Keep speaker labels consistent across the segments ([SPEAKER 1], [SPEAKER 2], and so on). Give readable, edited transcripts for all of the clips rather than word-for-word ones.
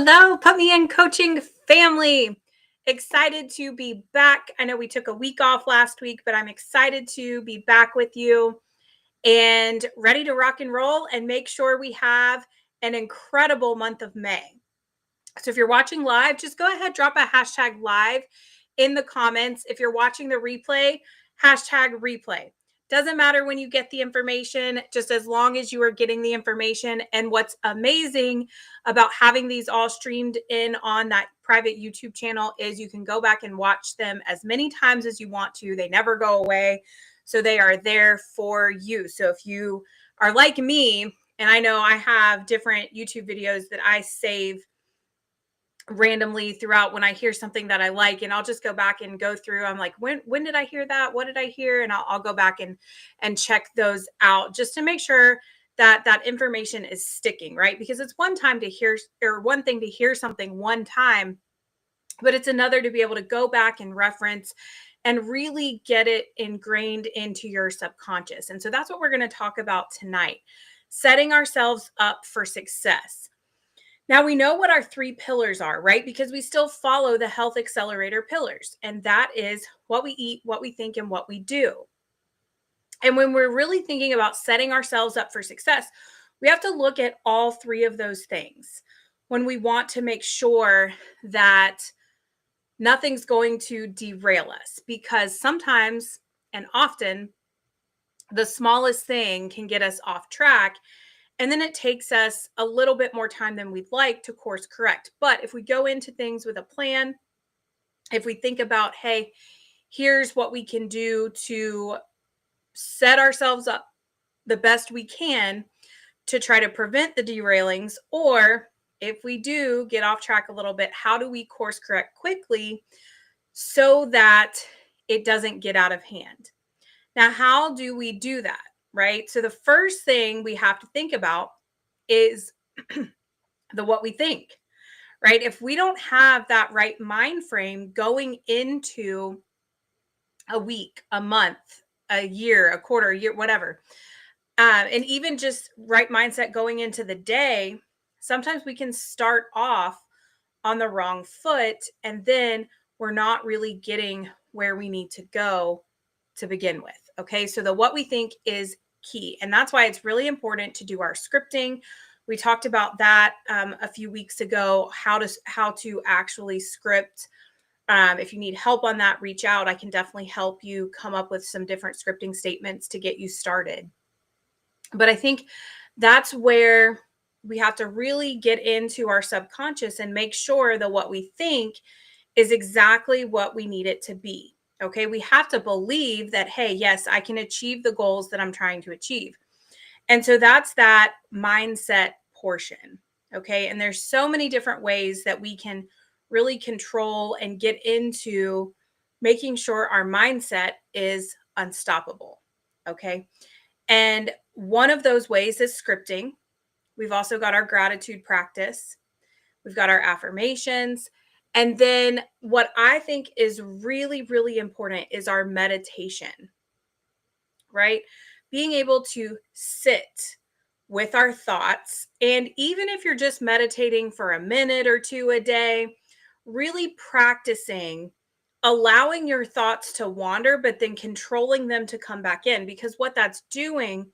[SPEAKER 1] Hello, Put Me in Coaching family. Excited to be back. I know we took a week off last week, but I'm excited to be back with you and ready to rock and roll and make sure we have an incredible month of May. So if you're watching live, just go ahead, drop a hashtag live in the comments. If you're watching the replay, hashtag replay. Doesn't matter when you get the information, just as long as you are getting the information. And what's amazing about having these all streamed in on that private YouTube channel is you can go back and watch them as many times as you want to. They never go away. So they are there for you. So if you are like me, and I know I have different YouTube videos that I save randomly throughout when I hear something that I like, and I'll just go back and go through. I'm like, when did I hear that? What did I hear? And I'll go back and check those out just to make sure that that information is sticking, right? Because it's one time to hear, or one thing to hear something one time, but it's another to be able to go back and reference and really get it ingrained into your subconscious. And so that's what we're going to talk about tonight, setting ourselves up for success. Now we know what our three pillars are, right? Because we still follow the health accelerator pillars, and that is what we eat, what we think, and what we do. And when we're really thinking about setting ourselves up for success, we have to look at all three of those things when we want to make sure that nothing's going to derail us, because sometimes and often the smallest thing can get us off track. And then it takes us a little bit more time than we'd like to course correct. But if we go into things with a plan, if we think about, hey, here's what we can do to set ourselves up the best we can to try to prevent the derailings, or if we do get off track a little bit, how do we course correct quickly so that it doesn't get out of hand? Now, how do we do that, right? So the first thing we have to think about is what we think, right? If we don't have that right mind frame going into a week, a month, a year, a quarter, a year, whatever, and even just right mindset going into the day, sometimes we can start off on the wrong foot, and then we're not really getting where we need to go to begin with. Okay, so the what we think is key, and that's why it's really important to do our scripting. We talked about that a few weeks ago, how to actually script. If you need help on that, reach out. I can definitely help you come up with some different scripting statements to get you started. But I think that's where we have to really get into our subconscious and make sure that what we think is exactly what we need it to be. Okay, we have to believe that, hey, yes, I can achieve the goals that I'm trying to achieve. And so that's that mindset portion. Okay, and there's so many different ways that we can really control and get into making sure our mindset is unstoppable. Okay, and one of those ways is scripting. We've also got our gratitude practice. We've got our affirmations. And then what I think is really, really important is our meditation, right? Being able to sit with our thoughts. And even if you're just meditating for a minute or two a day, really practicing allowing your thoughts to wander, but then controlling them to come back in. Because what that's doing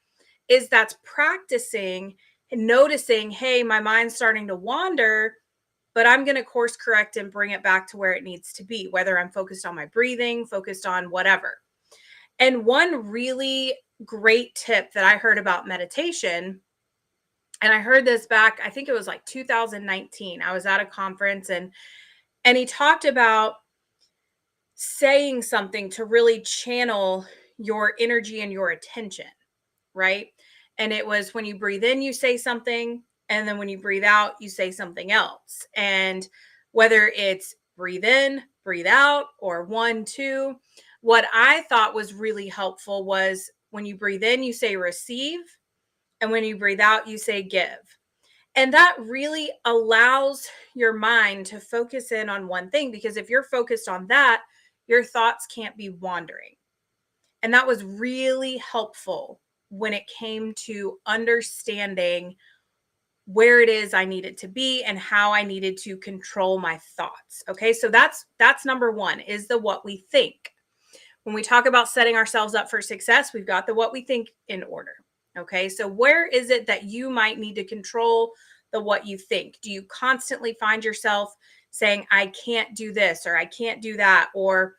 [SPEAKER 1] is that's practicing and noticing, hey, my mind's starting to wander, but I'm going to course correct and bring it back to where it needs to be, whether I'm focused on my breathing, focused on whatever. And one really great tip that I heard about meditation, and I heard this back, I think it was like 2019. I was at a conference, and he talked about saying something to really channel your energy and your attention, right? And it was when you breathe in, you say something, and then when you breathe out, you say something else. And whether it's breathe in, breathe out, or 1, 2, what I thought was really helpful was when you breathe in, you say receive, and when you breathe out, you say give. And that really allows your mind to focus in on one thing, because if you're focused on that, your thoughts can't be wandering. And that was really helpful when it came to understanding where it is I needed to be and how I needed to control my thoughts. Okay, so that's number one, is the what we think. When we talk about setting ourselves up for success, we've got the what we think in order. Okay, so where is it that you might need to control the what you think? Do you constantly find yourself saying, I can't do this, or I can't do that, or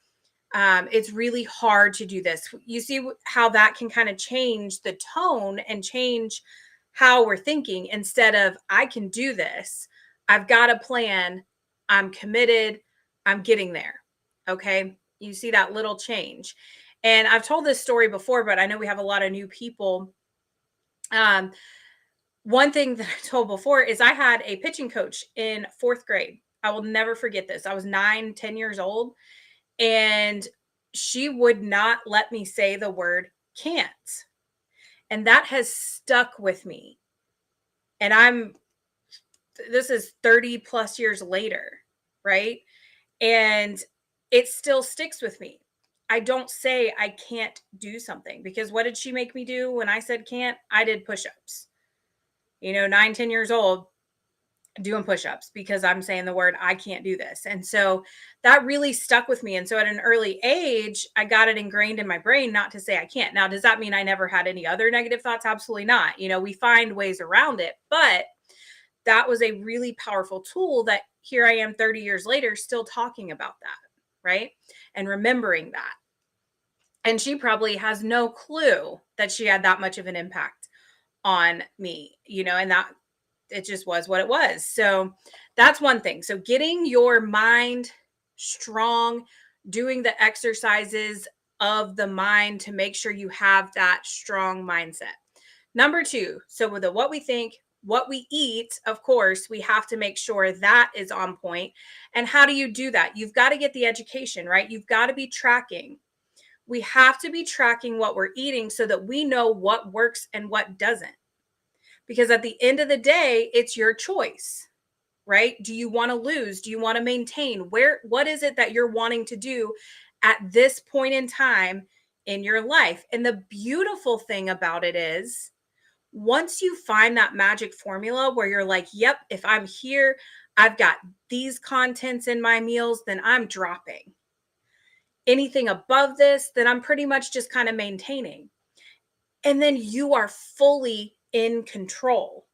[SPEAKER 1] it's really hard to do this? You see how that can kind of change the tone and change how we're thinking. Instead of, I can do this, I've got a plan, I'm committed, I'm getting there. Okay, you see that little change. And I've told this story before, but I know we have a lot of new people. um, One thing that I told before is I had a pitching coach in fourth grade. I will never forget this. I was 9, 10 years old, and she would not let me say the word can't. And that has stuck with me. And this is 30 plus years later, right? And it still sticks with me. I don't say I can't do something, because what did she make me do when I said can't? I did push ups. 9, 10 years old, doing push-ups because I'm saying the word, I can't do this. And so that really stuck with me. And so at an early age, I got it ingrained in my brain not to say I can't. Now, does that mean I never had any other negative thoughts? Absolutely not. We find ways around it, but that was a really powerful tool that here I am 30 years later still talking about that, right? And remembering that. And she probably has no clue that she had that much of an impact on me, and that it just was what it was. So that's one thing. So getting your mind strong, doing the exercises of the mind to make sure you have that strong mindset. Number two, so with the what we think, what we eat, of course, we have to make sure that is on point. And how do you do that? You've got to get the education, right? You've got to be tracking. We have to be tracking what we're eating so that we know what works and what doesn't. Because at the end of the day, it's your choice, right? Do you want to lose? Do you want to maintain? What is it that you're wanting to do at this point in time in your life? And the beautiful thing about it is, once you find that magic formula where you're like, yep, if I'm here, I've got these contents in my meals, then I'm dropping. Anything above this, then I'm pretty much just kind of maintaining. And then you are fully in control.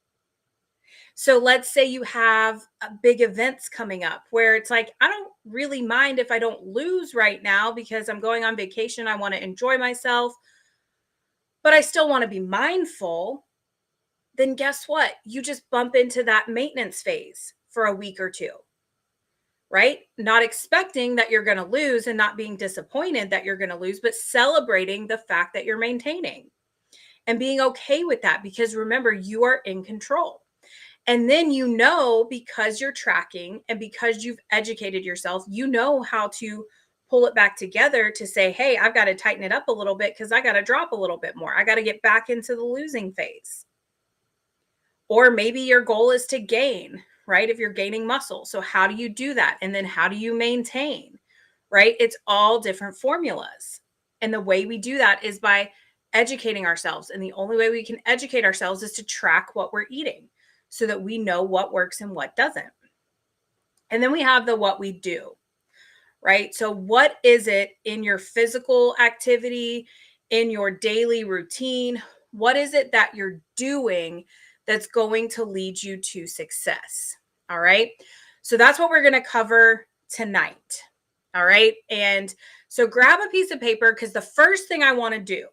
[SPEAKER 1] So let's say you have big events coming up where it's like, I don't really mind if I don't lose right now because I'm going on vacation. I want to enjoy myself, but I still want to be mindful. Then guess what? You just bump into that maintenance phase for a week or two, right? Not expecting that you're going to lose and not being disappointed that you're going to lose, but celebrating the fact that you're maintaining and being okay with that, because remember, you are in control. And then, because you're tracking and because you've educated yourself, how to pull it back together to say, hey, I've got to tighten it up a little bit because I got to drop a little bit more. I got to get back into the losing phase. Or maybe your goal is to gain, right? If you're gaining muscle. So how do you do that? And then how do you maintain, right? It's all different formulas. And the way we do that is by educating ourselves. And the only way we can educate ourselves is to track what we're eating, so that we know what works and what doesn't. And then we have the what we do, right? So what is it in your physical activity, in your daily routine? What is it that you're doing that's going to lead you to success? All right. So that's what we're going to cover tonight. All right. And so grab a piece of paper, because the first thing I want to do,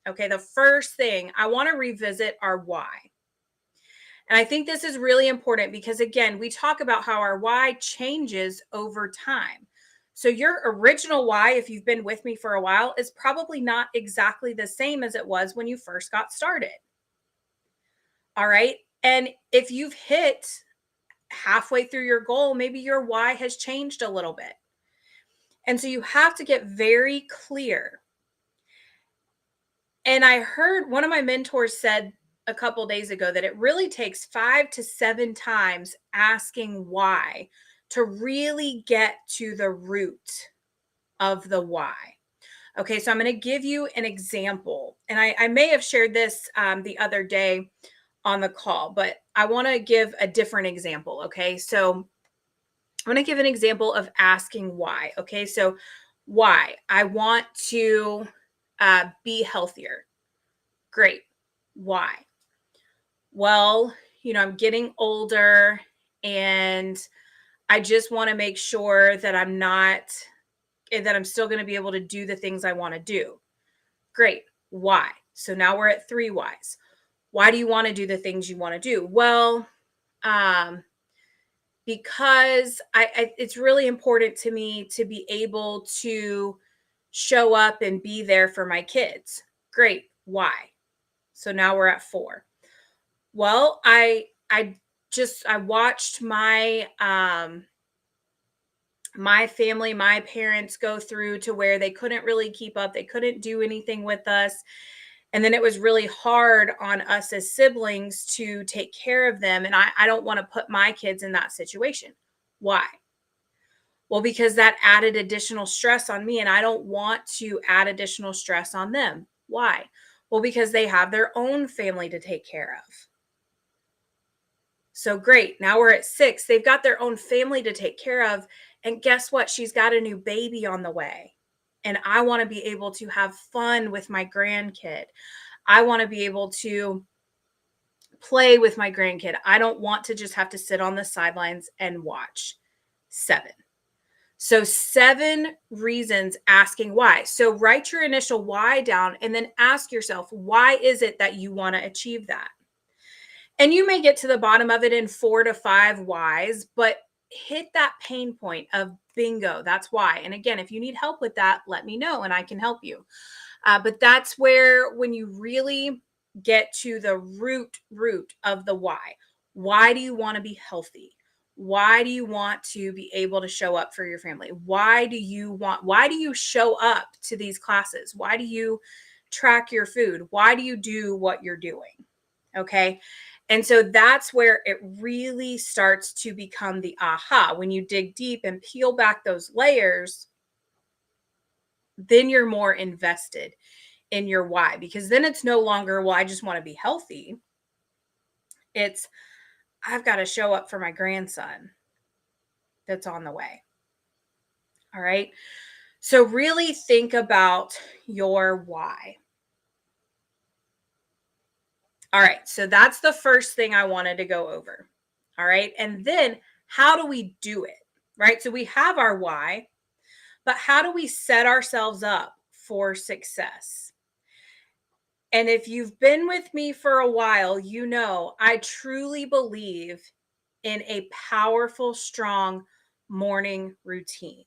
[SPEAKER 1] the first thing I want to revisit our why. And I think this is really important because, again, we talk about how our why changes over time. So your original why, if you've been with me for a while, is probably not exactly the same as it was when you first got started. All right. And if you've hit halfway through your goal, maybe your why has changed a little bit. And so you have to get very clear. And I heard one of my mentors said a couple days ago that it really takes 5 to 7 times asking why to really get to the root of the why. Okay, so I'm going to give you an example. And I may have shared this the other day on the call, but I want to give a different example. Okay. So I'm going to give an example of asking why. Okay. So why? I want to be healthier. Great. Why? Well, I'm getting older and I just want to make sure that I'm still going to be able to do the things I want to do. Great. Why? So now we're at 3 whys. Why do you want to do the things you want to do? Well, because it's really important to me to be able to show up and be there for my kids. Great. Why? So now we're at 4. Well, I watched my family, my parents go through to where they couldn't really keep up. They couldn't do anything with us. And then it was really hard on us as siblings to take care of them. And I don't want to put my kids in that situation. Why? Well, because that added additional stress on me, and I don't want to add additional stress on them. Why? Well, because they have their own family to take care of. So great. Now we're at 6. They've got their own family to take care of. And guess what? She's got a new baby on the way. And I want to be able to have fun with my grandkid. I want to be able to play with my grandkid. I don't want to just have to sit on the sidelines and watch. 7. So 7 reasons asking why. So write your initial why down and then ask yourself, why is it that you want to achieve that? And you may get to the bottom of it in 4 to 5 whys, but hit that pain point of bingo. That's why. And again, if you need help with that, let me know and I can help you. But that's where, when you really get to the root of the why do you want to be healthy? Why do you want to be able to show up for your family? Why do you show up to these classes? Why do you track your food? Why do you do what you're doing? Okay. And so that's where it really starts to become the aha. When you dig deep and peel back those layers, then you're more invested in your why, because then it's no longer, well, I just want to be healthy. It's, I've got to show up for my grandson that's on the way. All right. So really think about your why. All right. So that's the first thing I wanted to go over. All right. And then how do we do it? Right. So we have our why, but how do we set ourselves up for success? And if you've been with me for a while, you know I truly believe in a powerful, strong morning routine.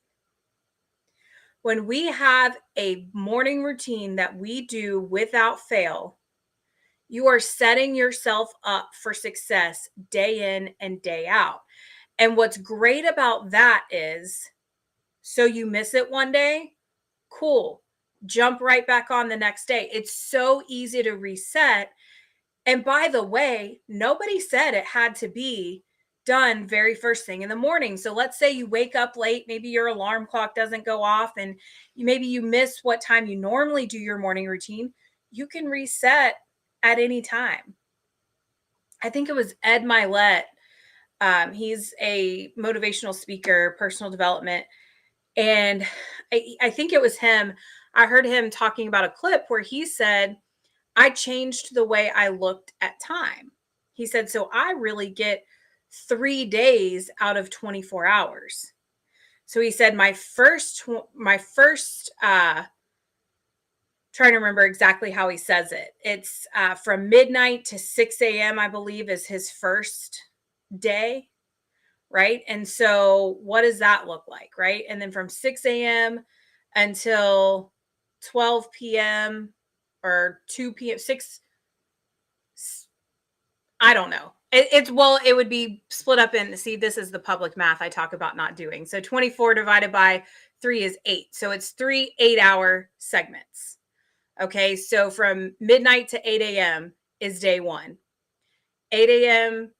[SPEAKER 1] When we have a morning routine that we do without fail, you are setting yourself up for success day in and day out. And what's great about that is, so you miss it one day, cool. Jump right back on the next day. It's so easy to reset. And by the way, nobody said it had to be done very first thing in the morning. So let's say you wake up late, maybe your alarm clock doesn't go off and maybe you miss what time you normally do your morning routine. You can reset at any time. I think it was Ed Milet. He's a motivational speaker, personal development. And I think it was him. I heard him talking about a clip where he said, I changed the way I looked at time. He said, so I really get 3 days out of 24 hours. So he said, trying to remember exactly how he says it. It's from midnight to 6 a.m., I believe, is his first day. Right. And so what does that look like? Right. And then from 6 a.m. until 12 p.m. or 2 p.m., 6, I don't know. It would be split up in, see, this is the public math I talk about not doing. So 24 divided by 3 is 8. So it's 3 8-hour segments. Okay. So from midnight to 8 a.m. is day 1. 8 a.m.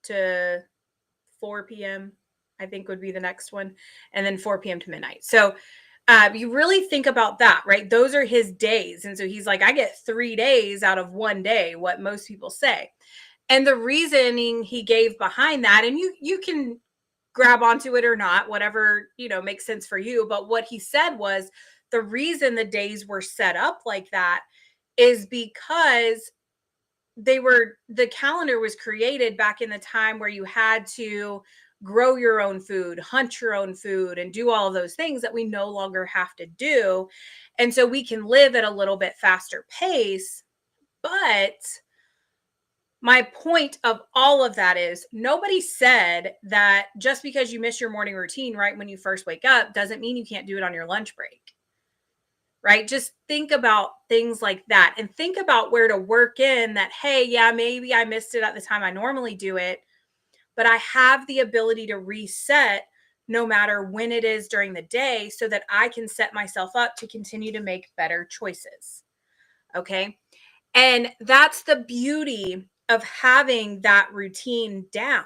[SPEAKER 1] to 4 p.m., I think would be the next one. And then 4 p.m. to midnight. So You really think about that, right? Those are his days. And so he's like, I get 3 days out of one day, what most people say. And the reasoning he gave behind that, and you can grab onto it or not, whatever, makes sense for you. But what he said was the reason the days were set up like that is because the calendar was created back in the time where you had to grow your own food, hunt your own food, and do all of those things that we no longer have to do. And so we can live at a little bit faster pace. But my point of all of that is nobody said that just because you miss your morning routine right when you first wake up doesn't mean you can't do it on your lunch break. Right? Just think about things like that and think about where to work in that, hey, yeah, maybe I missed it at the time I normally do it, but I have the ability to reset no matter when it is during the day so that I can set myself up to continue to make better choices. Okay. And that's the beauty of having that routine down.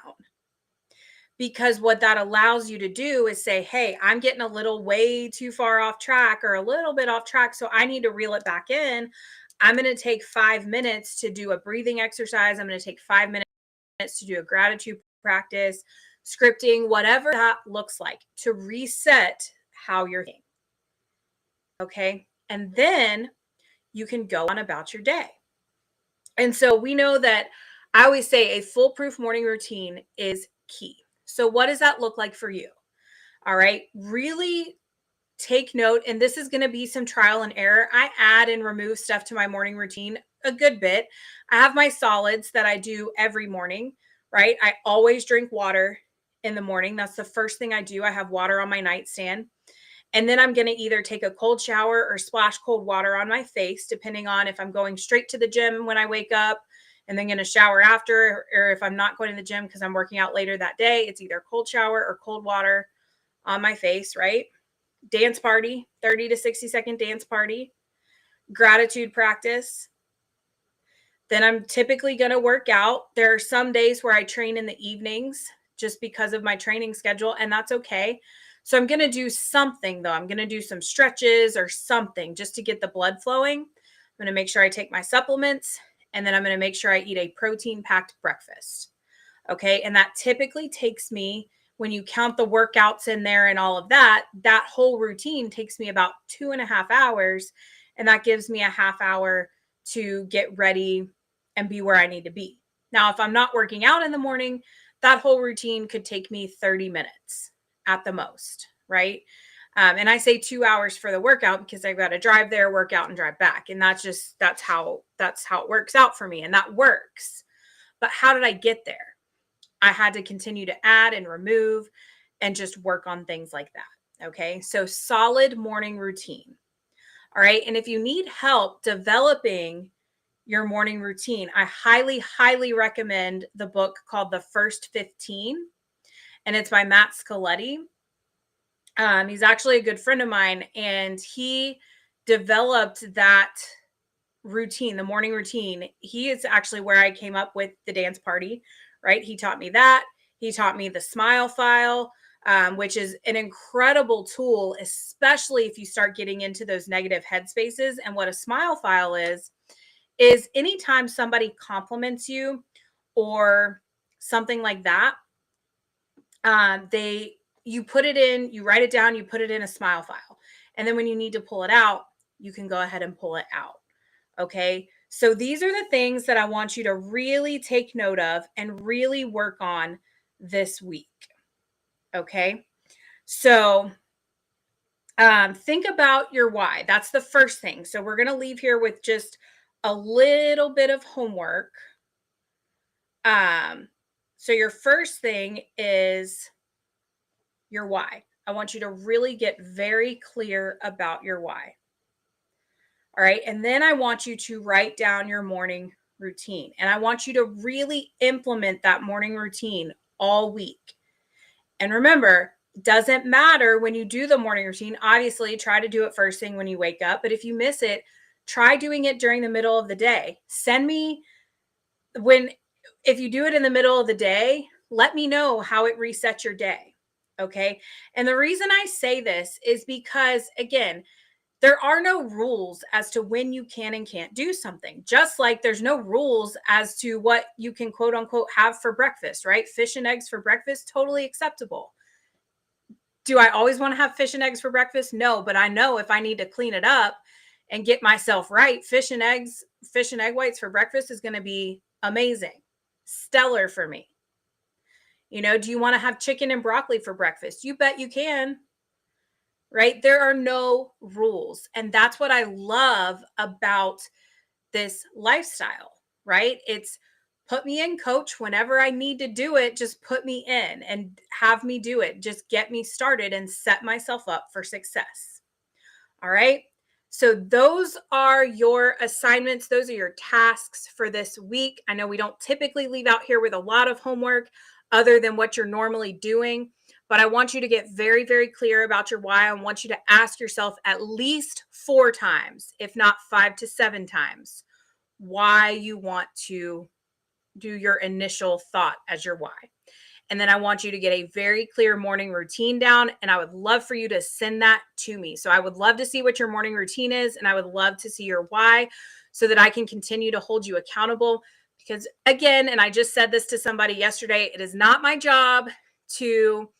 [SPEAKER 1] Because what that allows you to do is say, hey, I'm getting a little way too far off track or a little bit off track. So I need to reel it back in. I'm going to take 5 minutes to do a breathing exercise. I'm going to take 5 minutes to do a gratitude practice, scripting, whatever that looks like to reset how you're thinking. Okay. And then you can go on about your day. And so we know that I always say a foolproof morning routine is key. So, what does that look like for you? All right. Really take note. And this is going to be some trial and error. I add and remove stuff to my morning routine a good bit. I have my solids that I do every morning, right? I always drink water in the morning. That's the first thing I do. I have water on my nightstand. And then I'm going to either take a cold shower or splash cold water on my face, depending on if I'm going straight to the gym when I wake up and then going to shower after, or if I'm not going to the gym because I'm working out later that day, it's either cold shower or cold water on my face, right? Dance party, 30 to 60-second dance party, gratitude practice. Then I'm typically going to work out. There are some days where I train in the evenings just because of my training schedule, and that's okay. So I'm going to do something though. I'm going to do some stretches or something just to get the blood flowing. I'm going to make sure I take my supplements, and then I'm going to make sure I eat a protein-packed breakfast. Okay. And that typically takes me, when you count the workouts in there and all of that, that whole routine takes me about 2.5 hours. And that gives me a half hour to get ready and be where I need to be. Now, if I'm not working out in the morning, that whole routine could take me 30 minutes at the most, right? And I say 2 hours for the workout because I've got to drive there, work out, and drive back. And that's how it works out for me. And that works. But how did I get there? I had to continue to add and remove and just work on things like that. Okay. So solid morning routine. All right. And if you need help developing your morning routine, I highly, highly recommend the book called The First 15. And it's by Matt Scaletti. He's actually a good friend of mine, and he developed that routine, the morning routine. He is actually where I came up with the dance party, right? He taught me that. He taught me the Smile File, which is an incredible tool, especially if you start getting into those negative headspaces. And what a Smile File is anytime somebody compliments you or something like that, you put it in, you write it down, you put it in a Smile File. And then when you need to pull it out, you can go ahead and pull it out. Okay. So these are the things that I want you to really take note of and really work on this week. Okay. So think about your why. That's the first thing. So we're going to leave here with just a little bit of homework. So your first thing is your why. I want you to really get very clear about your why. All right. And then I want you to write down your morning routine. And I want you to really implement that morning routine all week. And remember, it doesn't matter when you do the morning routine. Obviously, try to do it first thing when you wake up. But if you miss it, try doing it during the middle of the day. Send me if you do it in the middle of the day, let me know how it resets your day. Okay. And the reason I say this is because, again, there are no rules as to when you can and can't do something, just like there's no rules as to what you can quote unquote have for breakfast, right? Fish and eggs for breakfast, totally acceptable. Do I always want to have fish and eggs for breakfast? No, but I know if I need to clean it up and get myself right, fish and egg whites for breakfast is going to be amazing, stellar for me. Do you want to have chicken and broccoli for breakfast? You bet you can, right? There are no rules. And that's what I love about this lifestyle, right? It's put me in, coach, whenever I need to do it, just put me in and have me do it. Just get me started and set myself up for success. All right. So those are your assignments. Those are your tasks for this week. I know we don't typically leave out here with a lot of homework other than what you're normally doing, but I want you to get very, very clear about your why. I want you to ask yourself at least 4 times, if not 5 to 7 times, why you want to do your initial thought as your why. And then I want you to get a very clear morning routine down. And I would love for you to send that to me. So I would love to see what your morning routine is. And I would love to see your why so that I can continue to hold you accountable. Because again, and I just said this to somebody yesterday, it is not my job to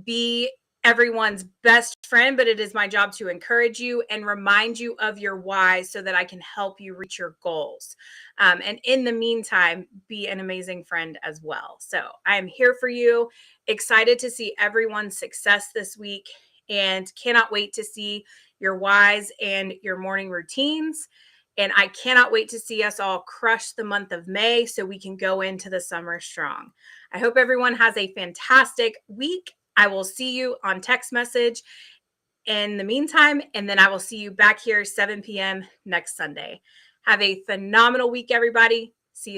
[SPEAKER 1] be everyone's best friend, but it is my job to encourage you and remind you of your why so that I can help you reach your goals. And in the meantime, be an amazing friend as well. So I am here for you, excited to see everyone's success this week, and cannot wait to see your whys and your morning routines. And I cannot wait to see us all crush the month of May so we can go into the summer strong. I hope everyone has a fantastic week. I will see you on text message in the meantime, and then I will see you back here 7 p.m. next Sunday. Have a phenomenal week, everybody. See you soon.